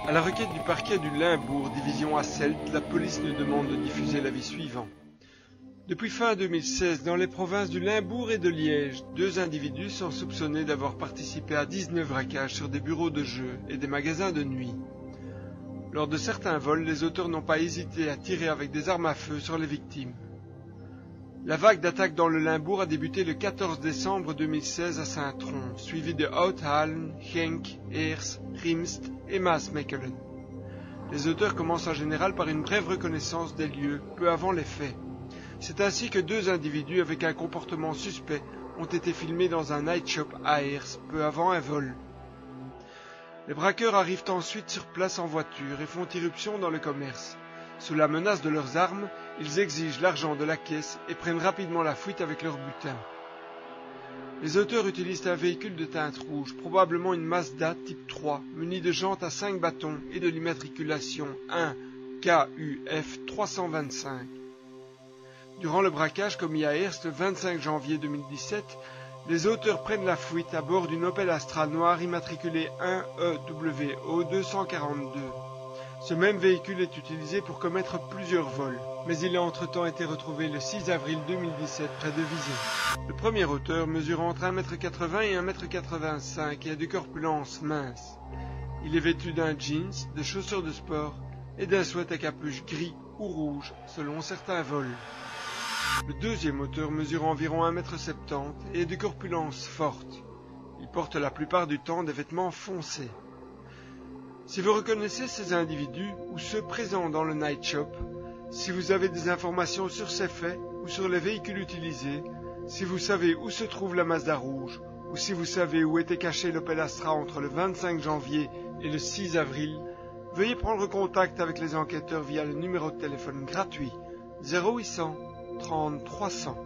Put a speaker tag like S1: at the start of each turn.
S1: À la requête du parquet du Limbourg, division Hasselt, la police nous demande de diffuser l'avis suivant. Depuis fin 2016, dans les provinces du Limbourg et de Liège, 2 individus sont soupçonnés d'avoir participé à 19 braquages sur des bureaux de jeux et des magasins de nuit. Lors de certains vols, les auteurs n'ont pas hésité à tirer avec des armes à feu sur les victimes. La vague d'attaques dans le Limbourg a débuté le 14 décembre 2016 à Saint-Tron, suivi de Oud-Halen, Genk, Heers, Rimst et Maasmechelen. Les auteurs commencent en général par une brève reconnaissance des lieux, peu avant les faits. C'est ainsi que 2 individus avec un comportement suspect ont été filmés dans un night shop à Heers, peu avant un vol. Les braqueurs arrivent ensuite sur place en voiture et font irruption dans le commerce. Sous la menace de leurs armes, ils exigent l'argent de la caisse et prennent rapidement la fuite avec leur butin. Les auteurs utilisent un véhicule de teinte rouge, probablement une Mazda type 3, munie de jantes à 5 bâtons et de l'immatriculation 1 KUF 325. Durant le braquage commis à Heers le 25 janvier 2017, les auteurs prennent la fuite à bord d'une Opel Astra noire immatriculée 1EWO 242. Ce même véhicule est utilisé pour commettre plusieurs vols, mais il a entre-temps été retrouvé le 6 avril 2017 près de Visé. Le premier auteur mesure entre 1m80 et 1m85 et a de corpulence mince. Il est vêtu d'un jeans, de chaussures de sport et d'un sweat à capuche gris ou rouge selon certains vols. Le deuxième auteur mesure environ 1m70 et est de corpulence forte. Il porte la plupart du temps des vêtements foncés. Si vous reconnaissez ces individus ou ceux présents dans le night shop, si vous avez des informations sur ces faits ou sur les véhicules utilisés, si vous savez où se trouve la Mazda rouge ou si vous savez où était caché l'Opel Astra entre le 25 janvier et le 6 avril, veuillez prendre contact avec les enquêteurs via le numéro de téléphone gratuit 0800 30 300.